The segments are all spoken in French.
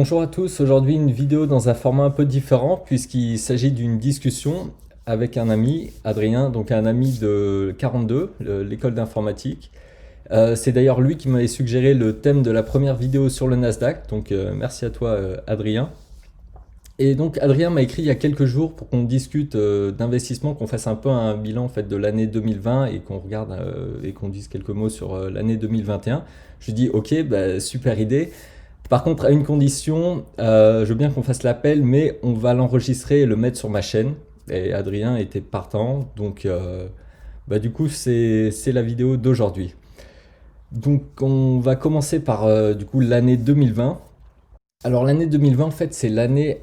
Bonjour à tous, aujourd'hui une vidéo dans un format un peu différent puisqu'il s'agit d'une discussion avec un ami, Adrien, donc un ami de 42, l'école d'informatique. C'est d'ailleurs lui qui m'avait suggéré le thème de la première vidéo sur le Nasdaq, donc merci à toi Adrien. Et donc Adrien m'a écrit il y a quelques jours pour qu'on discute d'investissement, qu'on fasse un peu un bilan en fait, de l'année 2020 et qu'on regarde et qu'on dise quelques mots sur l'année 2021. Je lui dis ok, bah, super idée. Par contre, à une condition, je veux bien qu'on fasse l'appel, mais on va l'enregistrer et le mettre sur ma chaîne. Et Adrien était partant, donc bah, du coup c'est la vidéo d'aujourd'hui. Donc on va commencer par du coup l'année 2020. Alors l'année 2020 en fait c'est l'année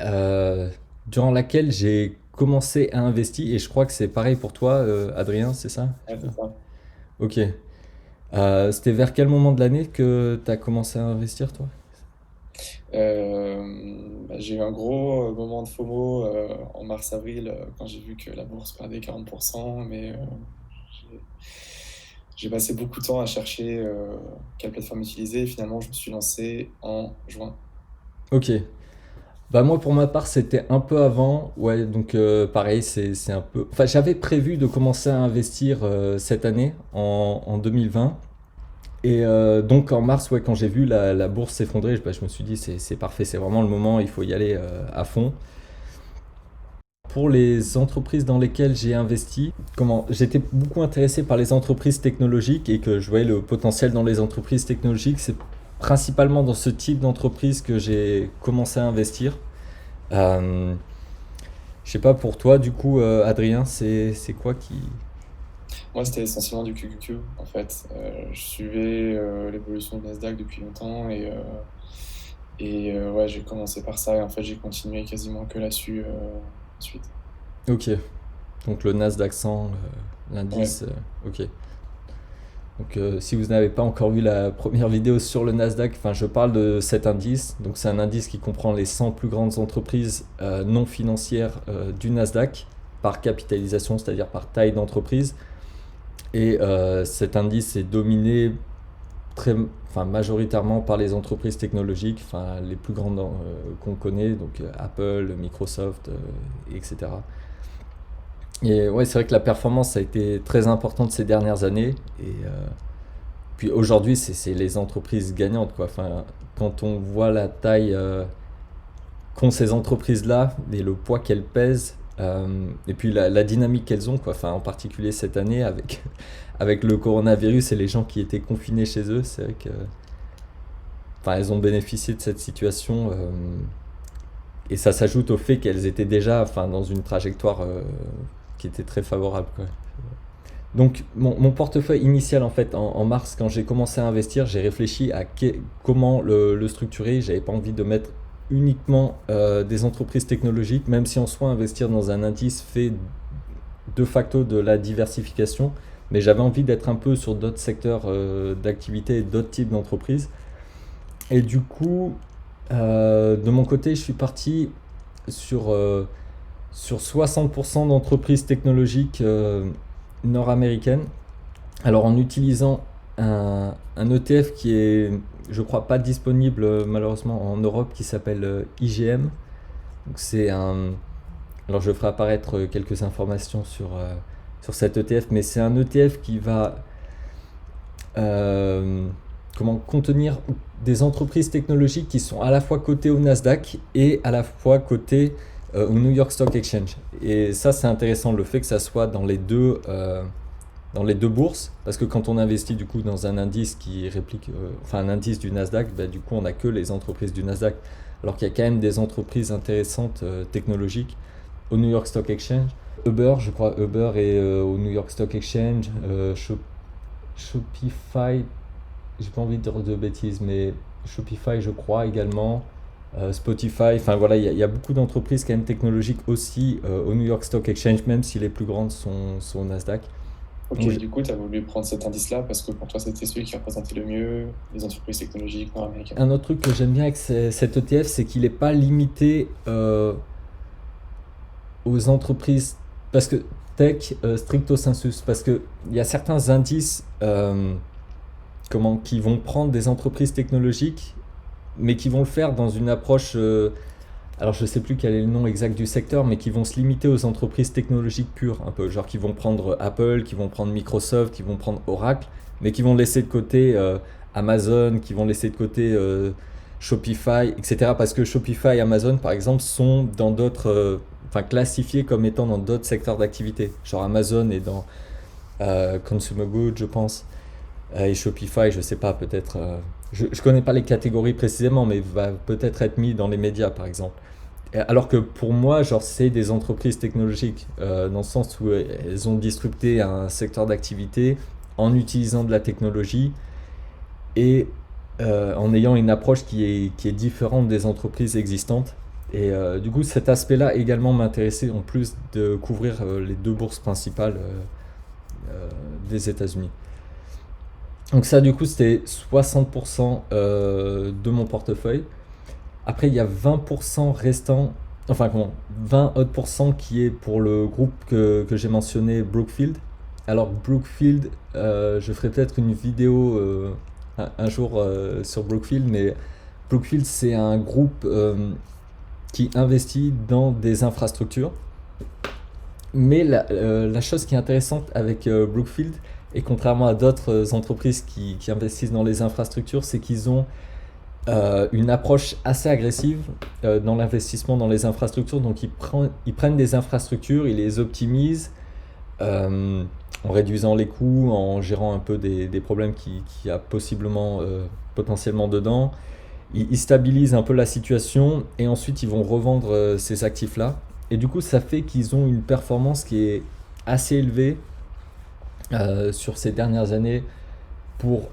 durant laquelle j'ai commencé à investir et je crois que c'est pareil pour toi Adrien, c'est ça? Ouais, c'est ça. Ok. C'était vers quel moment de l'année que tu as commencé à investir toi? J'ai eu un gros moment de FOMO en mars-avril quand j'ai vu que la bourse perdait 40%, mais j'ai j'ai passé beaucoup de temps à chercher quelle plateforme utiliser et finalement je me suis lancé en juin. Ok. Bah moi pour ma part c'était un peu avant, ouais donc pareil c'est un peu... Enfin j'avais prévu de commencer à investir cette année en 2020 et donc en mars ouais quand j'ai vu la bourse s'effondrer bah, je me suis dit c'est parfait, c'est vraiment le moment, il faut y aller à fond. Pour les entreprises dans lesquelles j'ai investi, comment j'étais beaucoup intéressé par les entreprises technologiques et que je voyais le potentiel dans les entreprises technologiques, c'est principalement dans ce type d'entreprise que j'ai commencé à investir. Euh, Je sais pas pour toi, du coup, Adrien, c'est quoi qui... Moi c'était essentiellement du QQQ en fait. Je suivais l'évolution du Nasdaq depuis longtemps et ouais, j'ai commencé par ça et en fait j'ai continué quasiment que là-dessus ensuite. Ok, donc le Nasdaq 100, Ouais. l'indice, ok. Donc si vous n'avez pas encore vu la première vidéo sur le Nasdaq, enfin je parle de cet indice. Donc c'est un indice qui comprend les 100 plus grandes entreprises non financières du Nasdaq par capitalisation, c'est-à-dire par taille d'entreprise. Et cet indice est dominé très, enfin, majoritairement par les entreprises technologiques, enfin, les plus grandes qu'on connaît, donc Apple, Microsoft, etc. Et ouais, c'est vrai que la performance a été très importante ces dernières années. Et puis aujourd'hui, c'est les entreprises gagnantes, quoi. Enfin, quand on voit la taille qu'ont ces entreprises-là et le poids qu'elles pèsent, et puis la dynamique qu'elles ont, quoi. Enfin, en particulier cette année avec, avec le coronavirus et les gens qui étaient confinés chez eux, c'est vrai que enfin, elles ont bénéficié de cette situation et ça s'ajoute au fait qu'elles étaient déjà enfin, dans une trajectoire qui était très favorable. Quoi. Donc mon portefeuille initial en fait en mars quand j'ai commencé à investir, j'ai réfléchi à comment le structurer. J'avais pas envie de mettre uniquement des entreprises technologiques, même si en soi investir dans un indice fait de facto de la diversification, mais j'avais envie d'être un peu sur d'autres secteurs d'activité et d'autres types d'entreprises. Et du coup, de mon côté, je suis parti sur, sur 60% d'entreprises technologiques nord-américaines. Alors en utilisant un ETF qui est, je crois, pas disponible malheureusement en Europe, qui s'appelle IGM. Donc c'est un... Alors je ferai apparaître quelques informations sur cet ETF, mais c'est un ETF qui va euh, comment contenir des entreprises technologiques qui sont à la fois cotées au Nasdaq et à la fois cotées au New York Stock Exchange. Et ça, c'est intéressant, le fait que ça soit dans les deux bourses, parce que quand on investit du coup dans un indice qui réplique, enfin un indice du Nasdaq, bah, du coup on n'a que les entreprises du Nasdaq, alors qu'il y a quand même des entreprises intéressantes technologiques au New York Stock Exchange. Uber, je crois, Uber est au New York Stock Exchange. Shopify, j'ai pas envie de dire de bêtises, mais Shopify, je crois également. Spotify, enfin voilà, il y a beaucoup d'entreprises quand même technologiques aussi au New York Stock Exchange, même si les plus grandes sont au Nasdaq. Ok, Donc, du coup, tu as voulu prendre cet indice-là parce que pour toi, c'était celui qui représentait le mieux les entreprises technologiques nord-américaines. un autre truc que j'aime bien avec cet ETF, c'est qu'il n'est pas limité aux entreprises, parce que tech stricto sensus, parce qu'il y a certains indices comment, qui vont prendre des entreprises technologiques mais qui vont le faire dans une approche, alors je sais plus quel est le nom exact du secteur, mais qui vont se limiter aux entreprises technologiques pures, un peu, genre qui vont prendre Apple, qui vont prendre Microsoft, qui vont prendre Oracle, mais qui vont laisser de côté Amazon, qui vont laisser de côté Shopify, etc. Parce que Shopify et Amazon, par exemple, sont dans d'autres, enfin classifiés comme étant dans d'autres secteurs d'activité. Genre Amazon est dans Consumer Goods, je pense, et Shopify, je sais pas, peut-être, je connais pas les catégories précisément, mais va peut-être être mis dans les médias, par exemple. Alors que pour moi, genre, c'est des entreprises technologiques, dans le sens où elles ont disrupté un secteur d'activité en utilisant de la technologie et en ayant une approche qui est différente des entreprises existantes. Et du coup, cet aspect-là également m'intéressait, en plus de couvrir les deux bourses principales des États-Unis. Donc ça, du coup, c'était 60% de mon portefeuille. Après, il y a 20% restant, enfin comment, 20 autres pourcents qui est pour le groupe que j'ai mentionné, Brookfield. Alors Brookfield, je ferai peut-être une vidéo un jour sur Brookfield, mais Brookfield, c'est un groupe qui investit dans des infrastructures. Mais la chose qui est intéressante avec Brookfield, et contrairement à d'autres entreprises qui investissent dans les infrastructures, c'est qu'ils ont une approche assez agressive dans l'investissement dans les infrastructures. Donc ils prennent des infrastructures, ils les optimisent en réduisant les coûts, en gérant un peu des problèmes qu'il y a possiblement, potentiellement dedans. Ils stabilisent un peu la situation et ensuite ils vont revendre ces actifs-là. Et du coup, ça fait qu'ils ont une performance qui est assez élevée sur ces dernières années pour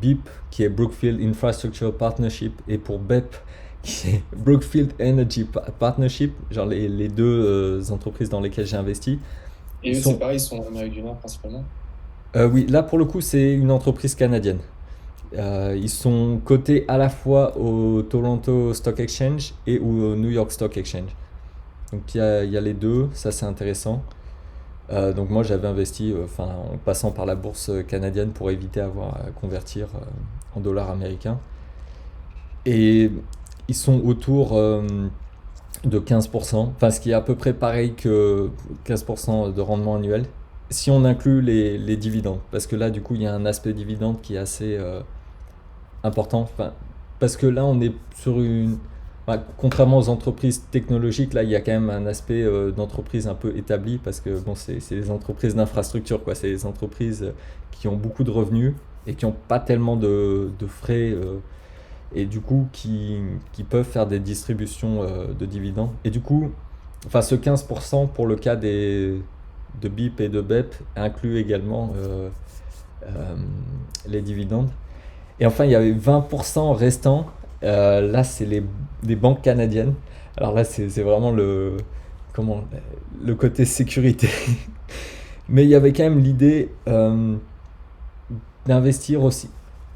BIP, qui est Brookfield Infrastructure Partnership, et pour BEP, qui est Brookfield Energy Partnership, genre les deux entreprises dans lesquelles j'ai investi. Et eux, c'est pareil, ils sont en Amérique du Nord principalement. Oui, là pour le coup, c'est une entreprise canadienne. Ils sont cotés à la fois au Toronto Stock Exchange et au New York Stock Exchange. Donc il y a les deux, ça c'est intéressant. Donc moi j'avais investi en passant par la bourse canadienne pour éviter d'avoir à convertir en dollars américains. Et ils sont autour de 15%, enfin ce qui est à peu près pareil que 15% de rendement annuel, si on inclut les dividendes. Parce que là du coup il y a un aspect dividende qui est assez important. Enfin, parce que là on est sur une... contrairement aux entreprises technologiques, là il y a quand même un aspect d'entreprise un peu établi parce que bon, c'est des entreprises d'infrastructure, quoi. C'est des entreprises qui ont beaucoup de revenus et qui n'ont pas tellement de frais et du coup qui peuvent faire des distributions de dividendes. Et du coup, enfin, ce 15% pour le cas de BIP et de BEP inclut également les dividendes. Et enfin, il y avait 20% restants. Là, c'est les banques canadiennes. Alors là, c'est vraiment le côté sécurité. Mais il y avait quand même l'idée d'investir aussi.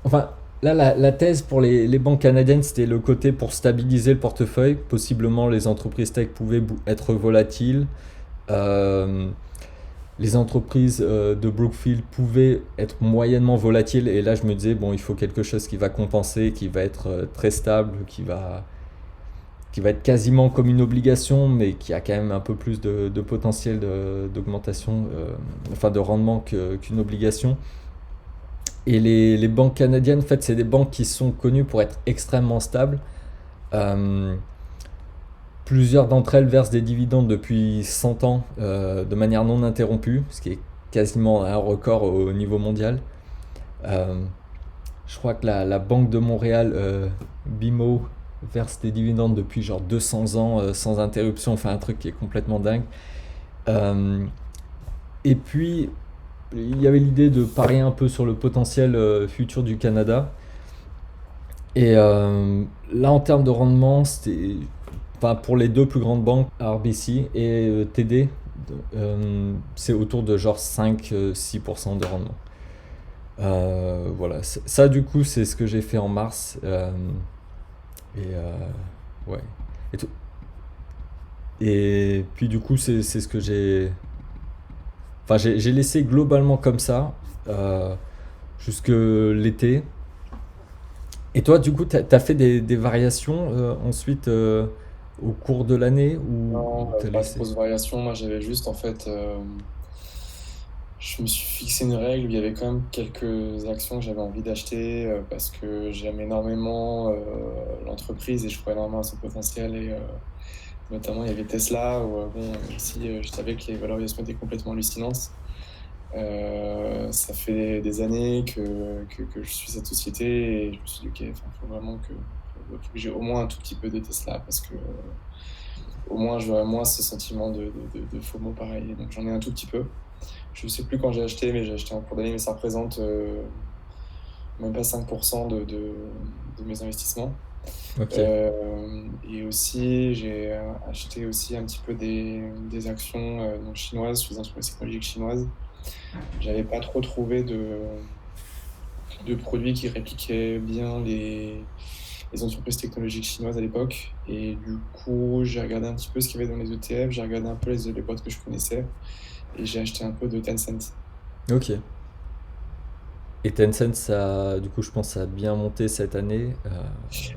Enfin, là, la thèse pour les banques canadiennes, c'était le côté pour stabiliser le portefeuille. Possiblement, les entreprises tech pouvaient être volatiles. Les entreprises de Brookfield pouvaient être moyennement volatiles, et là je me disais bon, il faut quelque chose qui va compenser, qui va être très stable, qui va être quasiment comme une obligation, mais qui a quand même un peu plus de potentiel d'augmentation, enfin de rendement qu'une obligation. Et les banques canadiennes, en fait, c'est des banques qui sont connues pour être extrêmement stables. Plusieurs d'entre elles versent des dividendes depuis 100 ans de manière non interrompue, ce qui est quasiment un record au niveau mondial. Je crois que la Banque de Montréal, BMO, verse des dividendes depuis genre 200 ans sans interruption, enfin un truc qui est complètement dingue. Et puis, il y avait l'idée de parier un peu sur le potentiel futur du Canada. Et là, en termes de rendement, c'était... Enfin, pour les deux plus grandes banques, RBC et TD, c'est autour de genre 5-6% de rendement. Voilà, ça du coup c'est ce que j'ai fait en mars. Ouais. Et puis du coup c'est ce que j'ai... Enfin j'ai laissé globalement comme ça jusque l'été. Et toi, du coup, t'as fait des variations ensuite au cours de l'année ou Non, t'as pas de laissé? grosses variations. Moi, j'avais juste, en fait, je me suis fixé une règle où il y avait quand même quelques actions que j'avais envie d'acheter parce que j'aime énormément l'entreprise et je crois énormément à son potentiel. Et notamment, il y avait Tesla où, bon, même si je savais que les valorisations étaient complètement hallucinantes, ça fait des années que je suis cette société et je me suis dit, OK, il faut vraiment faut que j'ai au moins un tout petit peu de Tesla parce que au moins j'aurais moins ce sentiment de FOMO pareil. Et donc j'en ai un tout petit peu. Je ne sais plus quand j'ai acheté, mais j'ai acheté en cours d'année, mais ça représente même pas 5% de mes investissements. Ok, Et aussi, j'ai acheté aussi un petit peu des actions donc chinoises, sous entreprises technologiques chinoises. J'avais pas trop trouvé de produits qui répliquaient bien les entreprises technologiques chinoises à l'époque. Et du coup, j'ai regardé un petit peu ce qu'il y avait dans les ETF, j'ai regardé un peu les boîtes que je connaissais et j'ai acheté un peu de Tencent. ok. Et Tencent, ça, du coup, je pense que ça a bien monté cette année.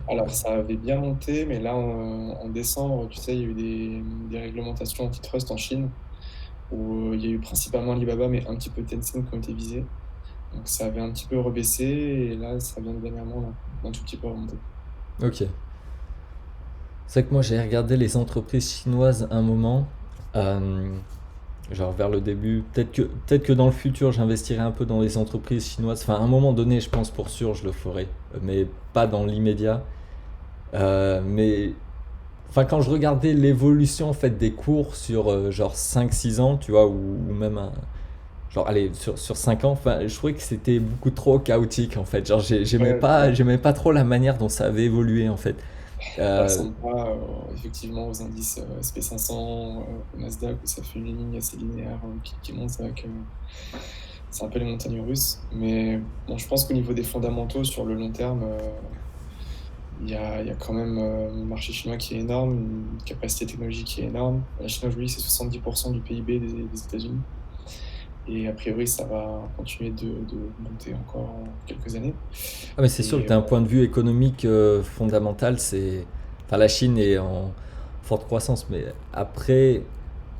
Alors, Ouais. ça avait bien monté, mais là, en décembre, tu sais, il y a eu des réglementations antitrust en Chine, où il y a eu principalement Alibaba, mais un petit peu Tencent qui ont été visés. Donc, ça avait un petit peu rebaissé, et là, ça vient de dernièrement, d'un tout petit peu remonter. Ok. C'est vrai que moi, j'ai regardé les entreprises chinoises un moment, euh, genre vers le début. Peut-être que dans le futur, j'investirai un peu dans les entreprises chinoises. Enfin, à un moment donné, je pense pour sûr, je le ferai, mais pas dans l'immédiat. Mais enfin, quand je regardais l'évolution en fait des cours sur genre 5 6 ans, tu vois, ou même genre allez sur 5 ans, enfin, je trouvais que c'était beaucoup trop chaotique en fait. Genre Ouais, c'est vrai. j'aimais pas trop la manière dont ça avait évolué en fait. Ça Euh, ressemble pas, effectivement, aux indices SP500, au Nasdaq, où ça fait une ligne assez linéaire qui monte. C'est vrai que c'est un peu les montagnes russes. Mais bon, je pense qu'au niveau des fondamentaux, sur le long terme, il y a quand même un marché chinois qui est énorme, une capacité technologique qui est énorme. La Chine aujourd'hui, c'est 70% du PIB des États-Unis. Et a priori, ça va continuer de monter encore en quelques années. Ah mais c'est sûr que Et d'un point de vue économique fondamental, c'est... Enfin, la Chine est en forte croissance, mais après,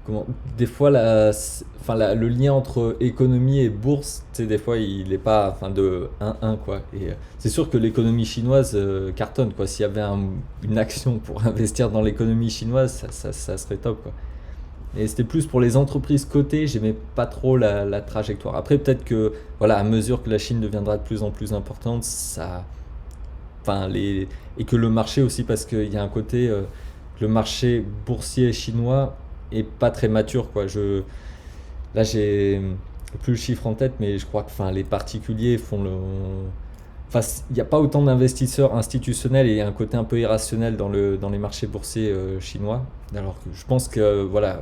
comment... des fois, le lien entre économie et bourse, tu sais, des fois, il n'est pas enfin, de 1-1, quoi. Et c'est sûr que l'économie chinoise cartonne, quoi. S'il y avait une action pour investir dans l'économie chinoise, ça serait top, quoi. Et c'était plus pour les entreprises cotées, j'aimais pas trop la trajectoire. Après, peut-être que, voilà, à mesure que la Chine deviendra de plus en plus importante, ça, enfin, et que le marché aussi, parce qu'il y a un côté, le marché boursier chinois est pas très mature, quoi. Là, j'ai plus le chiffre en tête, mais je crois que, enfin, les particuliers font le, enfin, il n'y a pas autant d'investisseurs institutionnels et il y a un côté un peu irrationnel dans les marchés boursiers chinois. Alors que je pense que voilà,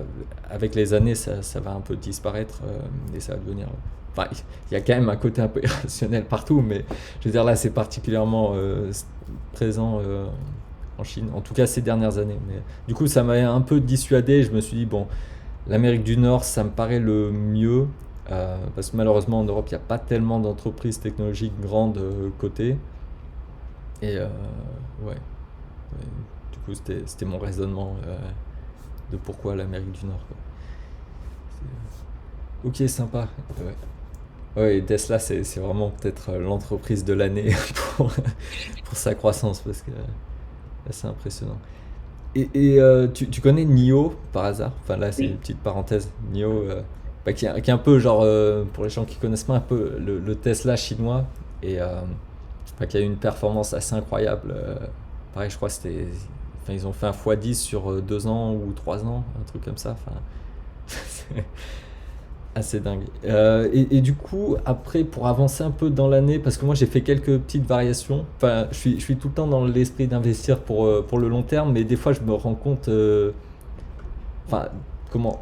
avec les années, ça va un peu disparaître et ça va devenir. Enfin, il y a quand même un côté un peu irrationnel partout, mais je veux dire là, c'est particulièrement présent en Chine, en tout cas ces dernières années. Mais du coup, ça m'a un peu dissuadé. Je me suis dit, bon, l'Amérique du Nord, ça me paraît le mieux. Parce que malheureusement en Europe, il n'y a pas tellement d'entreprises technologiques grandes cotées. Et ouais. Ouais. Du coup, c'était mon raisonnement de pourquoi l'Amérique du Nord, quoi. Ok, sympa. Ouais. Ouais, et Tesla, c'est vraiment peut-être l'entreprise de l'année pour, pour sa croissance, parce que c'est impressionnant. Et tu connais NIO par hasard? Enfin là, c'est une oui, petite parenthèse. NIO, bah, qui est un peu genre, pour les gens qui connaissent pas, un peu le Tesla chinois, et enfin, qui a eu une performance assez incroyable. Pareil, je crois que c'était, enfin, ils ont fait un x10 sur 2 ans ou 3 ans, un truc comme ça. Enfin, c'est assez dingue. Et du coup, après, pour avancer un peu dans l'année, parce que moi j'ai fait quelques petites variations, enfin, je suis tout le temps dans l'esprit d'investir pour le long terme, mais des fois je me rends compte, enfin, comment,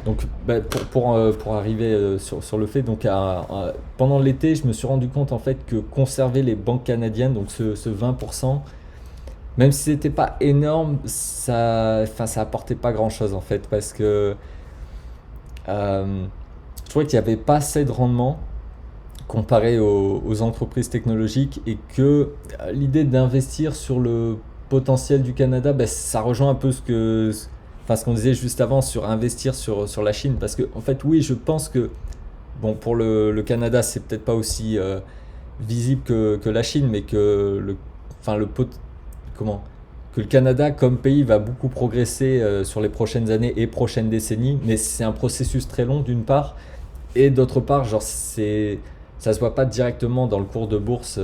donc bah, pour arriver sur le fait, donc pendant l'été, je me suis rendu compte en fait que conserver les banques canadiennes, donc ce 20%, même si c'était pas énorme, enfin, ça apportait pas grand chose en fait, parce que je trouvais qu'il n'y avait pas assez de rendement. comparé aux entreprises technologiques, et que l'idée d'investir sur le potentiel du Canada, ben, ça rejoint un peu ce qu'on disait juste avant sur investir sur la Chine. Parce que, en fait, oui, je pense que, bon, pour le Canada, c'est peut-être pas aussi visible que la Chine, mais que enfin, comment, que le Canada comme pays va beaucoup progresser sur les prochaines années et prochaines décennies, mais c'est un processus très long d'une part, et d'autre part, genre, ça se voit pas directement dans le cours de bourse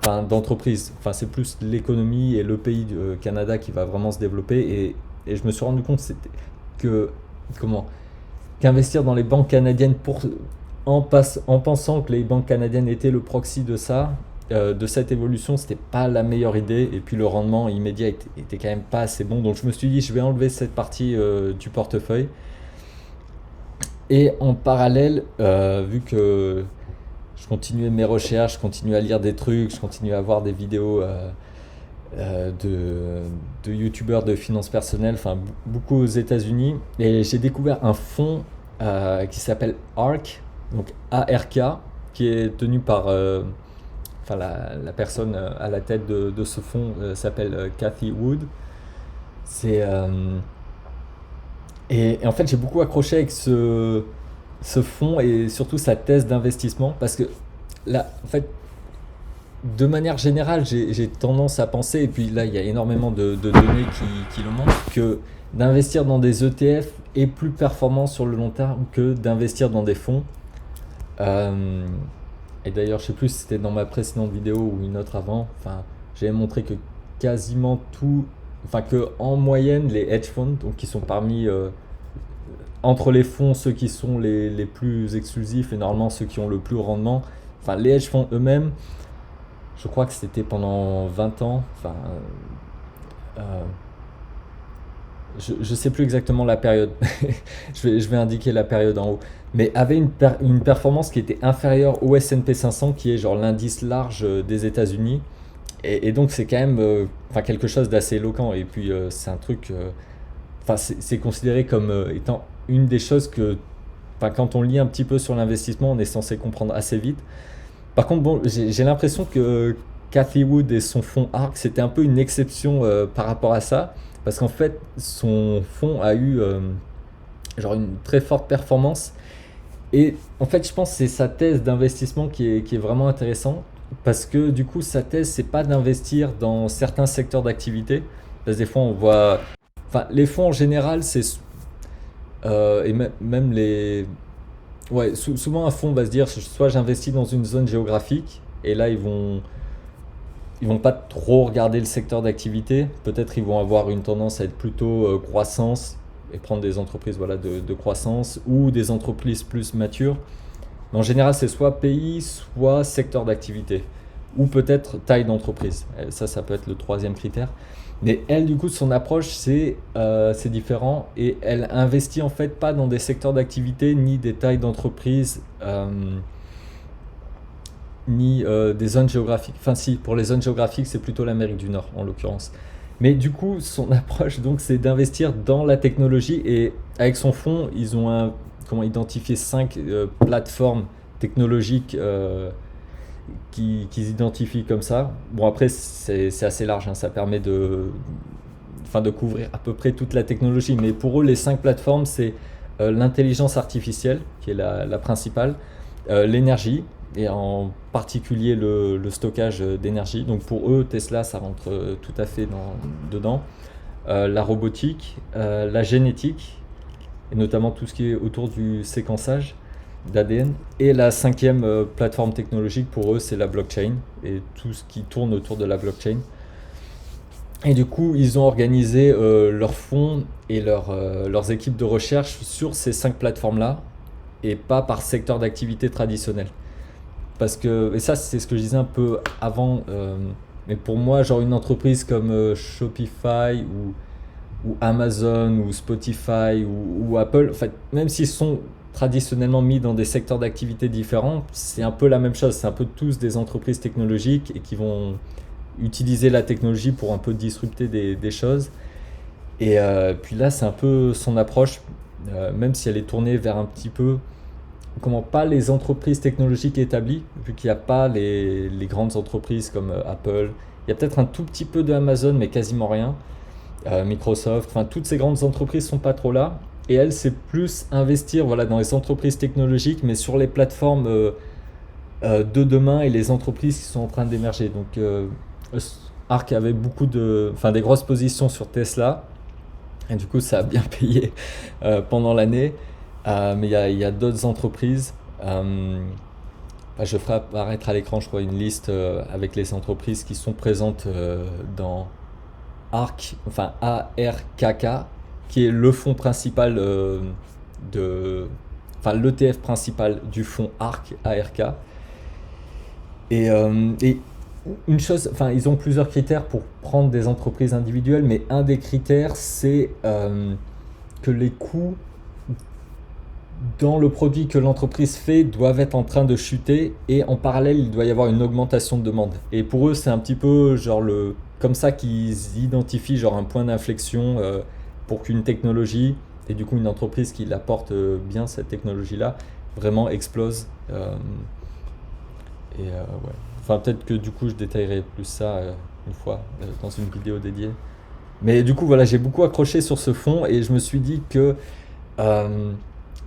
enfin, d'entreprise. Enfin, c'est plus l'économie et le pays du Canada qui va vraiment se développer. Et je me suis rendu compte que, comment, qu'investir dans les banques canadiennes en pensant que les banques canadiennes étaient le proxy de ça, de cette évolution, c'était pas la meilleure idée. Et puis le rendement immédiat était quand même pas assez bon. Donc je me suis dit, je vais enlever cette partie du portefeuille. Et en parallèle, vu que je continuais mes recherches, je continuais à lire des trucs, je continuais à voir des vidéos de youtubeurs de finances personnelles, enfin beaucoup aux États-Unis, et j'ai découvert un fonds qui s'appelle ARK, donc ARK, qui est tenu par enfin la personne à la tête de ce fonds s'appelle Cathie Wood. C'est et en fait, j'ai beaucoup accroché avec ce fonds et surtout sa thèse d'investissement, parce que là, en fait, de manière générale, j'ai tendance à penser, et puis là, il y a énormément de données qui le montrent, que d'investir dans des ETF est plus performant sur le long terme que d'investir dans des fonds. Euh, et d'ailleurs, je sais plus si c'était dans ma précédente vidéo ou une autre avant, enfin, j'avais montré que quasiment tout, enfin que en moyenne, les hedge funds, donc qui sont parmi entre les fonds, ceux qui sont les plus exclusifs et normalement ceux qui ont le plus haut rendement, enfin les hedge funds eux-mêmes, je crois que c'était pendant 20 ans, enfin, euh, je sais plus exactement la période, je vais indiquer la période en haut, mais avait une performance qui était inférieure au S&P 500, qui est genre l'indice large des États-Unis. Et donc c'est quand même enfin, quelque chose d'assez éloquent. Et puis c'est un truc, enfin c'est considéré comme étant une des choses que, enfin, quand on lit un petit peu sur l'investissement, on est censé comprendre assez vite. Par contre, bon, j'ai l'impression que Cathie Wood et son fonds ARK, c'était un peu une exception par rapport à ça, parce qu'en fait, son fonds a eu genre une très forte performance. Et en fait, je pense que c'est sa thèse d'investissement qui est vraiment intéressante, parce que du coup, sa thèse, c'est pas d'investir dans certains secteurs d'activité, parce que des fois, on voit, enfin, les fonds en général, et même les, ouais, souvent un fonds va se dire, soit j'investis dans une zone géographique, et là, ils vont pas trop regarder le secteur d'activité. Peut-être ils vont avoir une tendance à être plutôt croissance et prendre des entreprises, voilà, de croissance, ou des entreprises plus matures. Mais en général, c'est soit pays, soit secteur d'activité, ou peut-être taille d'entreprise. Ça peut être le troisième critère. Mais elle, du coup, son approche, c'est différent, et elle investit en fait pas dans des secteurs d'activité ni des tailles d'entreprise, ni des zones géographiques. Enfin si, pour les zones géographiques, c'est plutôt l'Amérique du Nord en l'occurrence. Mais du coup, son approche, donc, c'est d'investir dans la technologie, et avec son fonds, ils ont comment, identifié 5 plateformes technologiques qu'ils identifient comme ça. Bon, après, c'est assez large, hein, ça permet enfin, de couvrir à peu près toute la technologie, mais pour eux, les 5 plateformes, c'est l'intelligence artificielle, qui est la principale, l'énergie, et en particulier le stockage d'énergie. Donc pour eux, Tesla, ça rentre tout à fait dedans. La robotique, la génétique, et notamment tout ce qui est autour du séquençage d'ADN. Et la cinquième plateforme technologique pour eux, c'est la blockchain, et tout ce qui tourne autour de la blockchain. Et du coup, ils ont organisé leurs fonds et leurs équipes de recherche sur ces 5 plateformes-là, et pas par secteur d'activité traditionnel. Parce que, et ça c'est ce que je disais un peu avant, mais pour moi, genre une entreprise comme Shopify ou Amazon ou Spotify ou Apple, en fait, même s'ils sont traditionnellement mis dans des secteurs d'activité différents, c'est un peu la même chose. C'est un peu tous des entreprises technologiques, et qui vont utiliser la technologie pour un peu disrupter des choses. Et puis là, c'est un peu son approche, même si elle est tournée vers un petit peu comment pas les entreprises technologiques établies, vu qu'il n'y a pas les grandes entreprises comme Apple. Il y a peut-être un tout petit peu de Amazon, mais quasiment rien. Microsoft, enfin toutes ces grandes entreprises sont pas trop là. Et elles, c'est plus investir voilà, dans les entreprises technologiques, mais sur les plateformes de demain et les entreprises qui sont en train d'émerger. Donc Arc avait enfin, des grosses positions sur Tesla. Et du coup, ça a bien payé pendant l'année. Mais il y a d'autres entreprises. Je ferai apparaître à l'écran, je crois, une liste avec les entreprises qui sont présentes dans ARK, enfin ARKK, qui est le fonds principal enfin l'ETF principal du fonds ARK. Et une chose, enfin, ils ont plusieurs critères pour prendre des entreprises individuelles, mais un des critères, c'est que les coûts dans le produit que l'entreprise fait doivent être en train de chuter et en parallèle, il doit y avoir une augmentation de demande. Et pour eux, c'est un petit peu genre comme ça qu'ils identifient genre un point d'inflexion pour qu'une technologie et du coup une entreprise qui apporte bien cette technologie-là vraiment explose. Ouais. Enfin, peut-être que du coup, je détaillerai plus ça une fois dans une vidéo dédiée. Mais du coup, voilà, j'ai beaucoup accroché sur ce fond et je me suis dit que,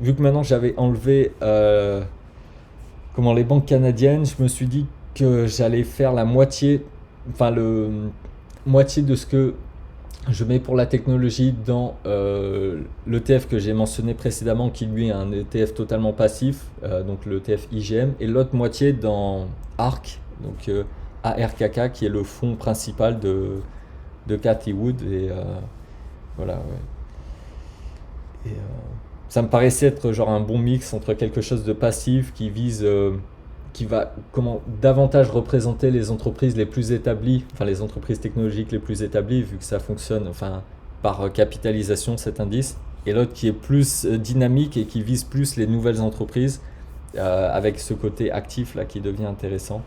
vu que maintenant j'avais enlevé les banques canadiennes, je me suis dit que j'allais faire la moitié, enfin, moitié de ce que je mets pour la technologie dans l'ETF que j'ai mentionné précédemment, qui lui est un ETF totalement passif, donc l'ETF IGM, et l'autre moitié dans ARK, donc ARKK, qui est le fonds principal de Cathie Wood. Et voilà, ouais. Et ça me paraissait être genre un bon mix entre quelque chose de passif qui va davantage représenter les entreprises les plus établies, enfin les entreprises technologiques les plus établies, vu que ça fonctionne enfin, par capitalisation cet indice, et l'autre qui est plus dynamique et qui vise plus les nouvelles entreprises, avec ce côté actif là qui devient intéressant.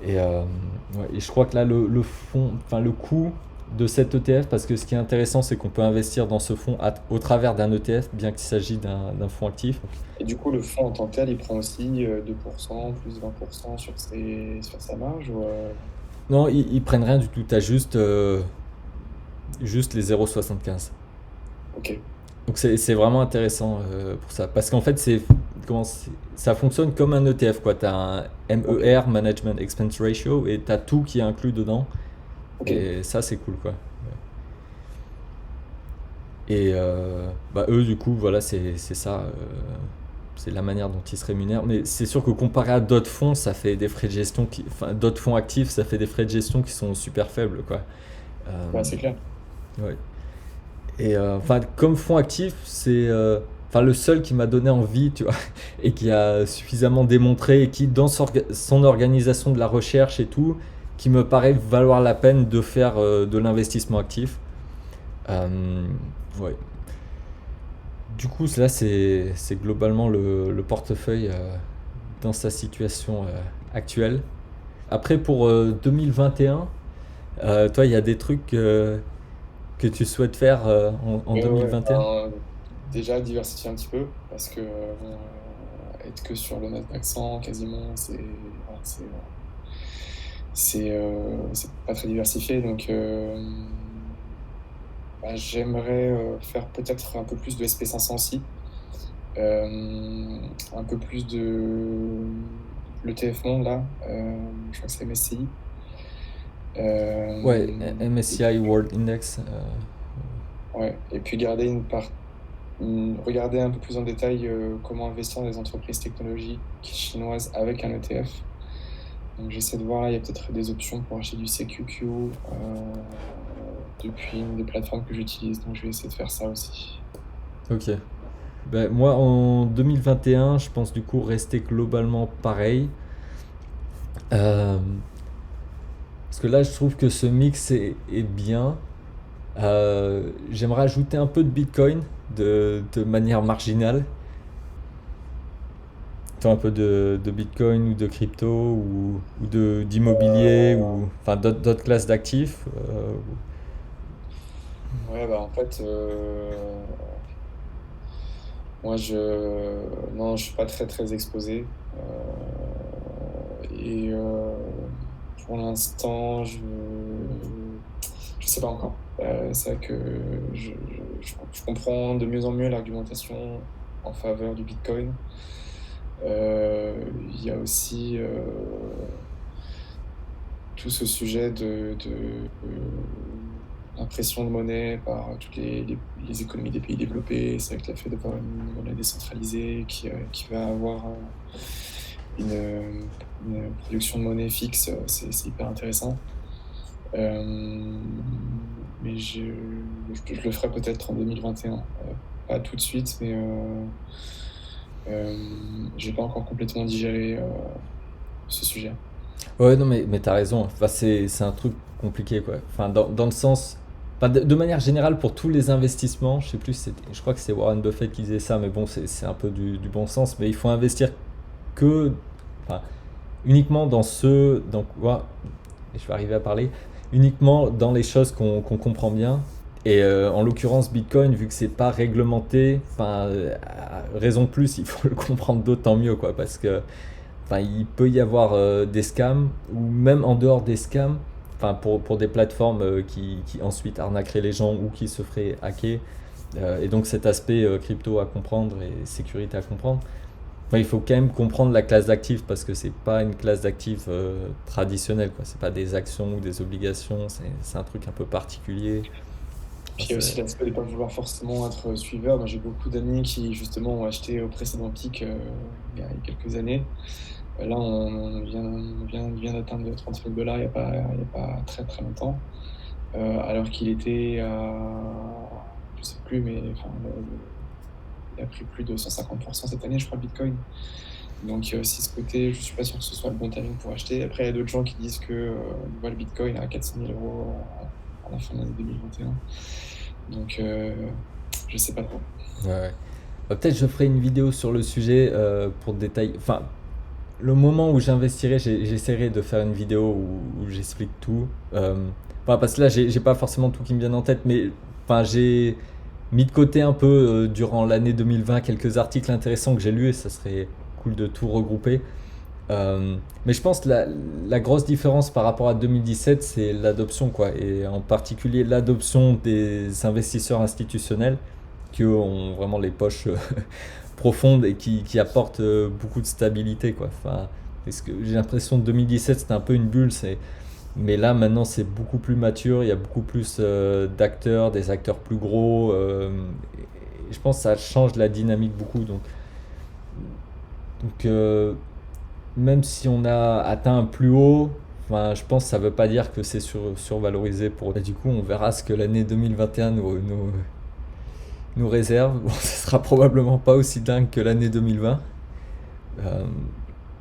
Et je crois que là le fond, enfin le coût de cet ETF, parce que ce qui est intéressant, c'est qu'on peut investir dans ce fonds au travers d'un ETF, bien qu'il s'agisse d'un fonds actif. Et du coup, le fonds en tant que tel, il prend aussi 2% plus 20% sur sa marge Non, ils prennent rien du tout. Tu as juste les 0,75. Ok. Donc c'est vraiment intéressant pour ça. Parce qu'en fait, ça fonctionne comme un ETF. Tu as un MER, Management Expense Ratio, et tu as tout qui est inclus dedans. Okay. Et ça, c'est cool, quoi. Et eux, du coup, voilà, c'est ça. C'est la manière dont ils se rémunèrent. Mais c'est sûr que comparé à d'autres fonds, ça fait des frais de gestion d'autres fonds actifs, ça fait des frais de gestion qui sont super faibles, quoi. Ouais, c'est clair. Ouais. Et comme fonds actif, c'est le seul qui m'a donné envie, tu vois, et qui a suffisamment démontré, et qui, dans son organisation de la recherche et tout, qui me paraît valoir la peine de faire de l'investissement actif. Ouais. Du coup, là, c'est globalement le portefeuille dans sa situation actuelle. Après, pour 2021, toi, il y a des trucs que tu souhaites faire en 2021 ? Ouais, déjà, diversifier un petit peu, parce que être que sur le Nasdaq 100, quasiment, c'est pas très diversifié. Donc, j'aimerais faire peut-être un peu plus de SP500 aussi, un peu plus de l'ETF Monde là, je crois que c'est MSCI. Ouais, MSCI World Index. Ouais, et puis regarder un peu plus en détail comment investir dans les entreprises technologiques chinoises avec un ETF. Donc j'essaie de voir, il y a peut-être des options pour acheter du CQQ depuis une des plateformes que j'utilise, donc je vais essayer de faire ça aussi. Ok. Moi, en 2021, je pense du coup rester globalement pareil. Parce que là, je trouve que ce mix est bien. J'aimerais ajouter un peu de Bitcoin de manière marginale. Un peu de Bitcoin ou de crypto ou d'immobilier ou enfin d'autres classes d'actifs. Ouais, en fait, Moi, non, je suis pas très très exposé. Et pour l'instant, je sais pas encore. C'est vrai que je, je comprends de mieux en mieux l'argumentation en faveur du Bitcoin. Il y a aussi tout ce sujet d'impression de monnaie par toutes les économies des pays développés. C'est vrai que le fait d'avoir une monnaie décentralisée qui va avoir une production de monnaie fixe, c'est hyper intéressant. Euh, mais je le ferai peut-être en 2021. Pas tout de suite, mais j'ai pas encore complètement digéré ce sujet. Ouais, non, mais t'as raison. Enfin, c'est un truc compliqué, quoi. Enfin, dans le sens. Enfin, de manière générale, pour tous les investissements, je sais plus, je crois que c'est Warren Buffett qui disait ça, mais bon, c'est un peu du bon sens. Mais il faut investir que. Enfin, uniquement dans ce. Donc, ouais, je vais arriver à parler. Uniquement dans les choses qu'on comprend bien. Et en l'occurrence, Bitcoin, vu que c'est pas réglementé, enfin, raison de plus, il faut le comprendre d'autant mieux, quoi, parce que enfin, il peut y avoir des scams, ou même en dehors des scams, enfin, pour des plateformes qui ensuite arnaqueraient les gens ou qui se feraient hacker. Et donc cet aspect crypto à comprendre et sécurité à comprendre. Enfin, il faut quand même comprendre la classe d'actifs parce que c'est pas une classe d'actifs traditionnelle, quoi. C'est pas des actions ou des obligations, c'est un truc un peu particulier. Puis Enfin, il y a aussi l'aspect de ne pas vouloir forcément être suiveur. Moi, j'ai beaucoup d'amis qui, justement, ont acheté au précédent pic il y a quelques années. Là, on vient d'atteindre 30 000 dollars il y a pas très très longtemps. Alors qu'il était à, je sais plus, mais enfin, il a pris plus de 150% cette année, je crois, le Bitcoin. Donc il y a aussi ce côté, je suis pas sûr que ce soit le bon timing pour acheter. Après, il y a d'autres gens qui disent que ils voient le Bitcoin à 400 000 euros à la fin de l'année 2021. Donc je sais pas trop. ouais, ouais. Peut-être je ferai une vidéo sur le sujet pour détailler. Enfin, le moment où j'investirai, j'essaierai de faire une vidéo où j'explique tout. Enfin, parce que là, j'ai pas forcément tout qui me vient en tête, mais enfin, j'ai mis de côté un peu durant l'année 2020 quelques articles intéressants que j'ai lus et ça serait cool de tout regrouper. Mais je pense que la grosse différence par rapport à 2017, c'est l'adoption, quoi, et en particulier l'adoption des investisseurs institutionnels qui eux, ont vraiment les poches profondes et qui apportent beaucoup de stabilité, quoi. Enfin, parce que j'ai l'impression que 2017 c'était un peu une bulle, mais là maintenant c'est beaucoup plus mature, il y a beaucoup plus d'acteurs, des acteurs plus gros, et je pense que ça change la dynamique beaucoup. Donc même si on a atteint un plus haut, enfin, je pense que ça ne veut pas dire que c'est survalorisé pour. Et du coup, on verra ce que l'année 2021 nous réserve. Bon, ce sera probablement pas aussi dingue que l'année 2020. Euh,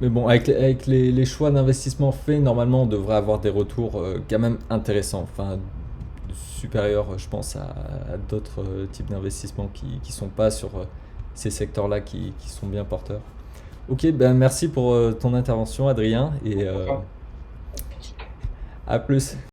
mais bon, avec les choix d'investissement faits, normalement, on devrait avoir des retours quand même intéressants. Enfin, supérieurs, je pense, à d'autres types d'investissements qui sont pas sur ces secteurs-là qui sont bien porteurs. Ok, ben merci pour ton intervention, Adrien, et Pourquoi pas? à plus.